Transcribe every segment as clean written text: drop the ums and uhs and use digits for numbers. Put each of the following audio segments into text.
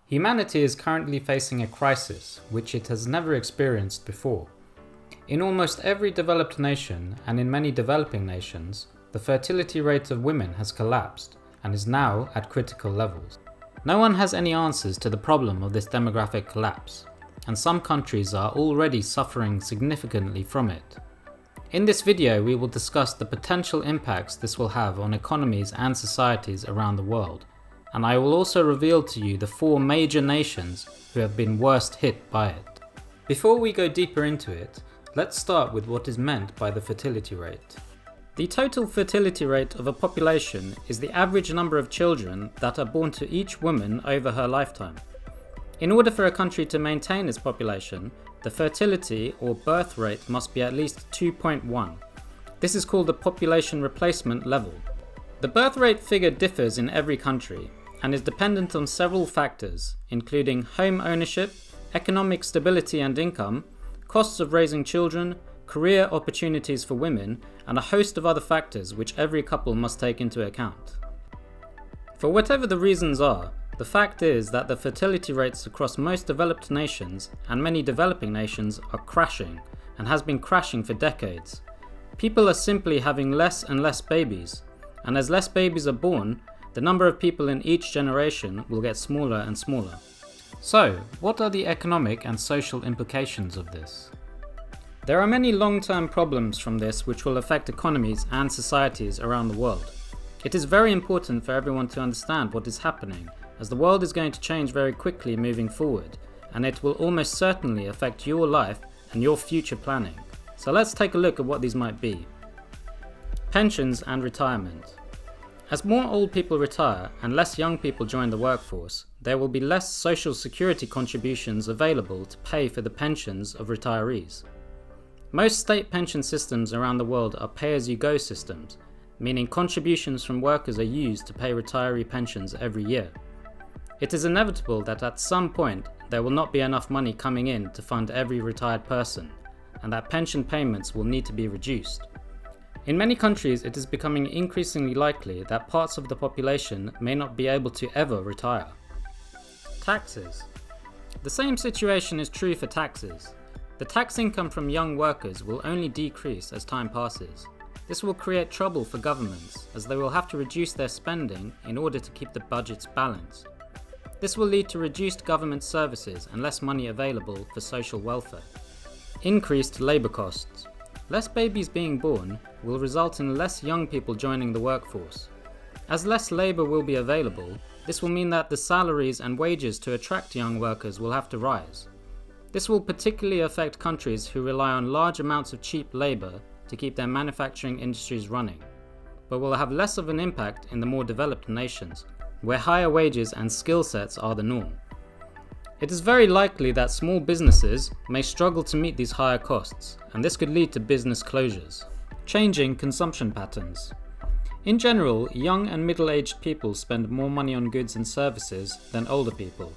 Humanity is currently facing a crisis which it has never experienced before. In almost every developed nation and in many developing nations, the fertility rate of women has collapsed and is now at critical levels. No one has any answers to the problem of this demographic collapse, and some countries are already suffering significantly from it. In this video, we will discuss the potential impacts this will have on economies and societies around the world, and I will also reveal to you the 4 major nations who have been worst hit by it. Before we go deeper into it, let's start with what is meant by the fertility rate. The total fertility rate of a population is the average number of children that are born to each woman over her lifetime. In order for a country to maintain its population, the fertility or birth rate must be at least 2.1. This is called the population replacement level. The birth rate figure differs in every country and is dependent on several factors, including home ownership, economic stability and income, costs of raising children, career opportunities for women, and a host of other factors which every couple must take into account. For whatever the reasons are, the fact is that the fertility rates across most developed nations and many developing nations are crashing and has been crashing for decades. People are simply having less and less babies, and as less babies are born, the number of people in each generation will get smaller and smaller. So, what are the economic and social implications of this? There are many long-term problems from this which will affect economies and societies around the world. It is very important for everyone to understand what is happening, as the world is going to change very quickly moving forward, and it will almost certainly affect your life and your future planning. So let's take a look at what these might be. Pensions and retirement. As more old people retire and less young people join the workforce, there will be less social security contributions available to pay for the pensions of retirees. Most state pension systems around the world are pay-as-you-go systems, meaning contributions from workers are used to pay retiree pensions every year. It is inevitable that at some point there will not be enough money coming in to fund every retired person, and that pension payments will need to be reduced. In many countries, it is becoming increasingly likely that parts of the population may not be able to ever retire. Taxes. The same situation is true for taxes. The tax income from young workers will only decrease as time passes. This will create trouble for governments, as they will have to reduce their spending in order to keep the budgets balanced. This will lead to reduced government services and less money available for social welfare. Increased labour costs. Less babies being born will result in less young people joining the workforce. As less labour will be available, this will mean that the salaries and wages to attract young workers will have to rise. This will particularly affect countries who rely on large amounts of cheap labour to keep their manufacturing industries running, but will have less of an impact in the more developed nations, where higher wages and skill sets are the norm. It is very likely that small businesses may struggle to meet these higher costs, and this could lead to business closures. Changing consumption patterns. In general, young and middle-aged people spend more money on goods and services than older people.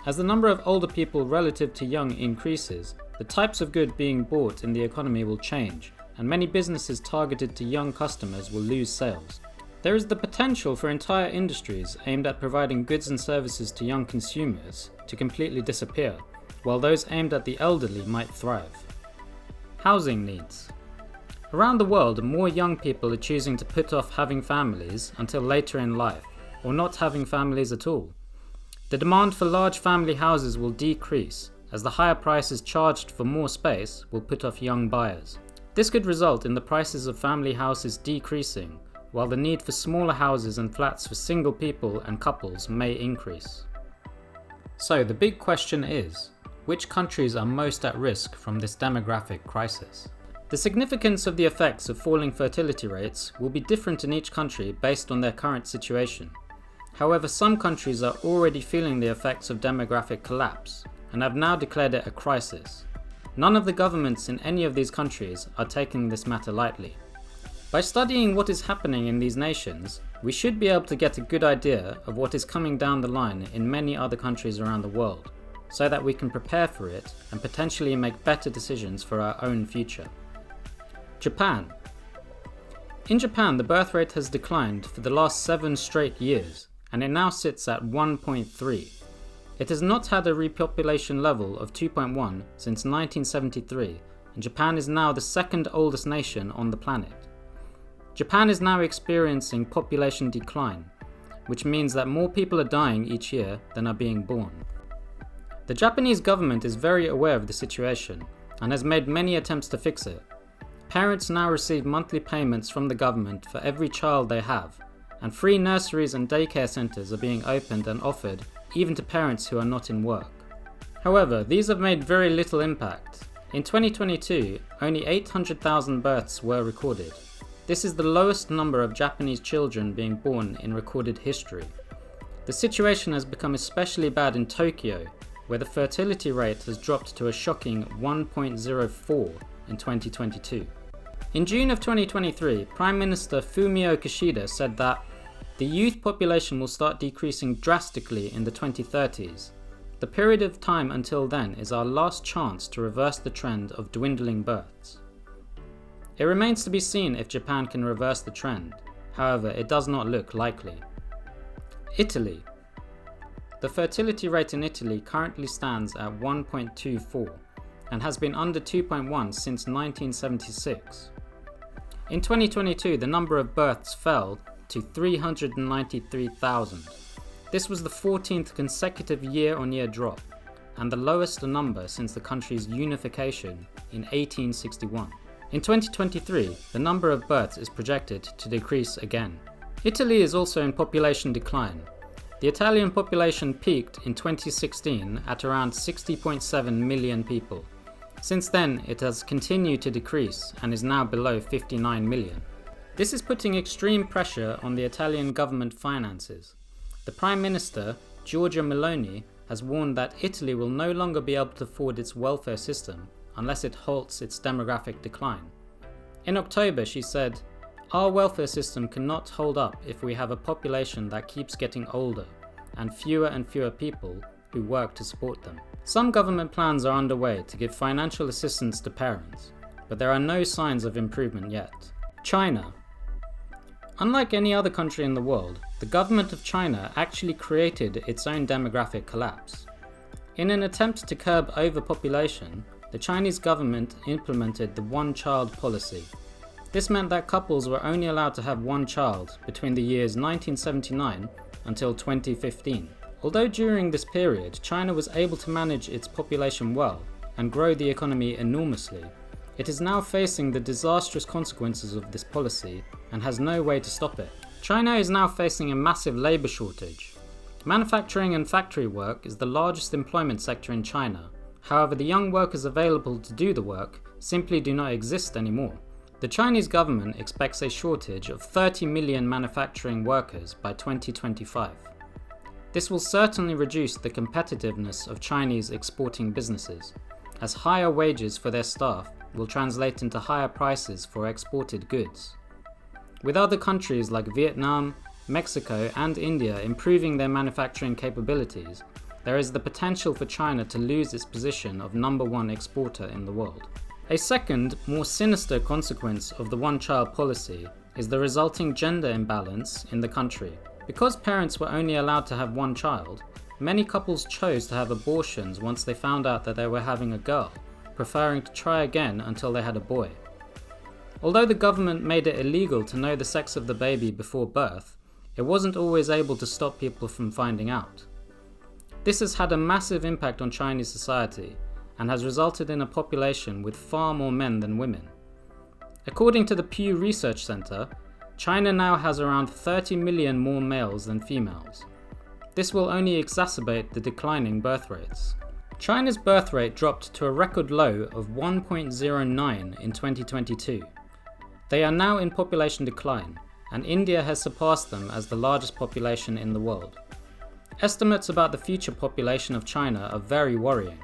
As the number of older people relative to young increases, the types of good being bought in the economy will change, and many businesses targeted to young customers will lose sales. There is the potential for entire industries aimed at providing goods and services to young consumers to completely disappear, while those aimed at the elderly might thrive. Housing needs. Around the world, more young people are choosing to put off having families until later in life, or not having families at all. The demand for large family houses will decrease, as the higher prices charged for more space will put off young buyers. This could result in the prices of family houses decreasing, while the need for smaller houses and flats for single people and couples may increase. So the big question is, which countries are most at risk from this demographic crisis? The significance of the effects of falling fertility rates will be different in each country based on their current situation. However, some countries are already feeling the effects of demographic collapse and have now declared it a crisis. None of the governments in any of these countries are taking this matter lightly. By studying what is happening in these nations, we should be able to get a good idea of what is coming down the line in many other countries around the world, so that we can prepare for it and potentially make better decisions for our own future. Japan. In Japan, the birth rate has declined for the last 7 straight years, and it now sits at 1.3. It has not had a repopulation level of 2.1 since 1973, and Japan is now the second oldest nation on the planet. Japan is now experiencing population decline, which means that more people are dying each year than are being born. The Japanese government is very aware of the situation and has made many attempts to fix it. Parents now receive monthly payments from the government for every child they have, and free nurseries and daycare centres are being opened and offered even to parents who are not in work. However, these have made very little impact. In 2022, only 800,000 births were recorded. This is the lowest number of Japanese children being born in recorded history. The situation has become especially bad in Tokyo, where the fertility rate has dropped to a shocking 1.04 in 2022. In June of 2023, Prime Minister Fumio Kishida said that the youth population will start decreasing drastically in the 2030s. The period of time until then is our last chance to reverse the trend of dwindling births. It remains to be seen if Japan can reverse the trend. However, it does not look likely. Italy. The fertility rate in Italy currently stands at 1.24 and has been under 2.1 since 1976. In 2022, the number of births fell to 393,000. This was the 14th consecutive year-on-year drop and the lowest number since the country's unification in 1861. In 2023, the number of births is projected to decrease again. Italy is also in population decline. The Italian population peaked in 2016 at around 60.7 million people. Since then, it has continued to decrease and is now below 59 million. This is putting extreme pressure on the Italian government finances. The Prime Minister, Giorgia Meloni, has warned that Italy will no longer be able to afford its welfare system unless it halts its demographic decline. In October, she said, "Our welfare system cannot hold up if we have a population that keeps getting older and fewer people who work to support them." Some government plans are underway to give financial assistance to parents, but there are no signs of improvement yet. China. Unlike any other country in the world, the government of China actually created its own demographic collapse. In an attempt to curb overpopulation, the Chinese government implemented the one-child policy. This meant that couples were only allowed to have one child between the years 1979 until 2015. Although during this period, China was able to manage its population well and grow the economy enormously, it is now facing the disastrous consequences of this policy and has no way to stop it. China is now facing a massive labour shortage. Manufacturing and factory work is the largest employment sector in China. However, the young workers available to do the work simply do not exist anymore. The Chinese government expects a shortage of 30 million manufacturing workers by 2025. This will certainly reduce the competitiveness of Chinese exporting businesses, as higher wages for their staff will translate into higher prices for exported goods. With other countries like Vietnam, Mexico and India improving their manufacturing capabilities, there is the potential for China to lose its position of #1 exporter in the world. A second, more sinister consequence of the one-child policy is the resulting gender imbalance in the country. Because parents were only allowed to have one child, many couples chose to have abortions once they found out that they were having a girl, preferring to try again until they had a boy. Although the government made it illegal to know the sex of the baby before birth, it wasn't always able to stop people from finding out. This has had a massive impact on Chinese society and has resulted in a population with far more men than women. According to the Pew Research Center, China now has around 30 million more males than females. This will only exacerbate the declining birth rates. China's birth rate dropped to a record low of 1.09 in 2022. They are now in population decline, and India has surpassed them as the largest population in the world. Estimates about the future population of China are very worrying.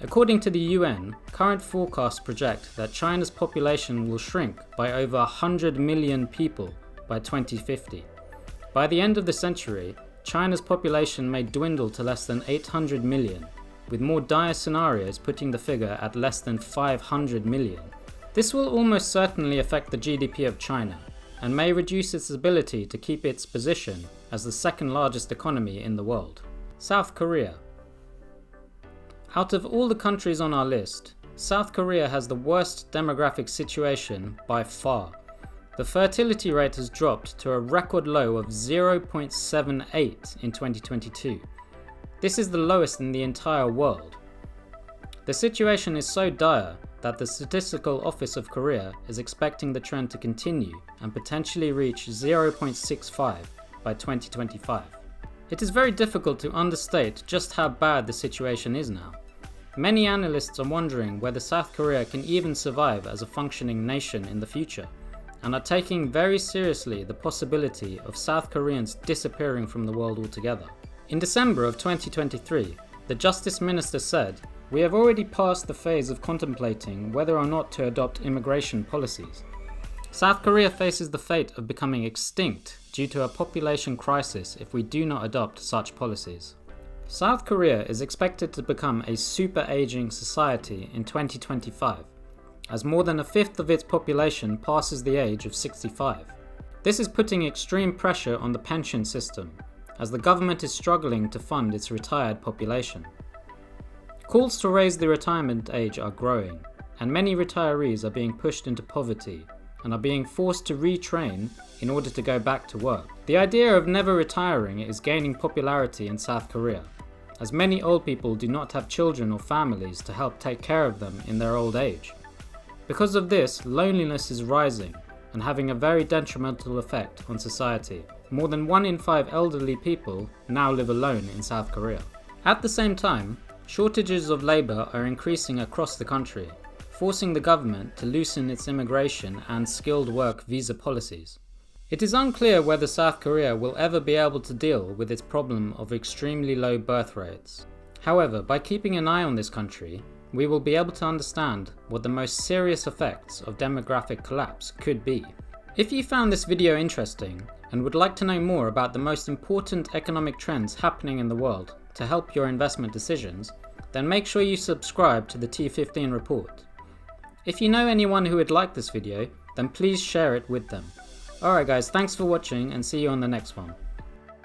According to the UN, current forecasts project that China's population will shrink by over 100 million people by 2050. By the end of the century, China's population may dwindle to less than 800 million, with more dire scenarios putting the figure at less than 500 million. This will almost certainly affect the GDP of China, and may reduce its ability to keep its position as the second largest economy in the world. South Korea. Out of all the countries on our list, South Korea has the worst demographic situation by far. The fertility rate has dropped to a record low of 0.78 in 2022. This is the lowest in the entire world. The situation is so dire that the Statistical Office of Korea is expecting the trend to continue and potentially reach 0.65 by 2025. It is very difficult to understate just how bad the situation is now. Many analysts are wondering whether South Korea can even survive as a functioning nation in the future, and are taking very seriously the possibility of South Koreans disappearing from the world altogether. In December of 2023, the Justice Minister said, "We have already passed the phase of contemplating whether or not to adopt immigration policies. South Korea faces the fate of becoming extinct due to a population crisis if we do not adopt such policies." South Korea is expected to become a super-aging society in 2025, as more than a fifth of its population passes the age of 65. This is putting extreme pressure on the pension system, as the government is struggling to fund its retired population. Calls to raise the retirement age are growing, and many retirees are being pushed into poverty and are being forced to retrain in order to go back to work. The idea of never retiring is gaining popularity in South Korea, as many old people do not have children or families to help take care of them in their old age. Because of this, loneliness is rising and having a very detrimental effect on society. More than 1 in 5 elderly people now live alone in South Korea. At the same time, shortages of labour are increasing across the country, forcing the government to loosen its immigration and skilled work visa policies. It is unclear whether South Korea will ever be able to deal with its problem of extremely low birth rates. However, by keeping an eye on this country, we will be able to understand what the most serious effects of demographic collapse could be. If you found this video interesting and would like to know more about the most important economic trends happening in the world to help your investment decisions, then make sure you subscribe to the T15 report. If you know anyone who would like this video, then please share it with them. Alright guys, thanks for watching and see you on the next one.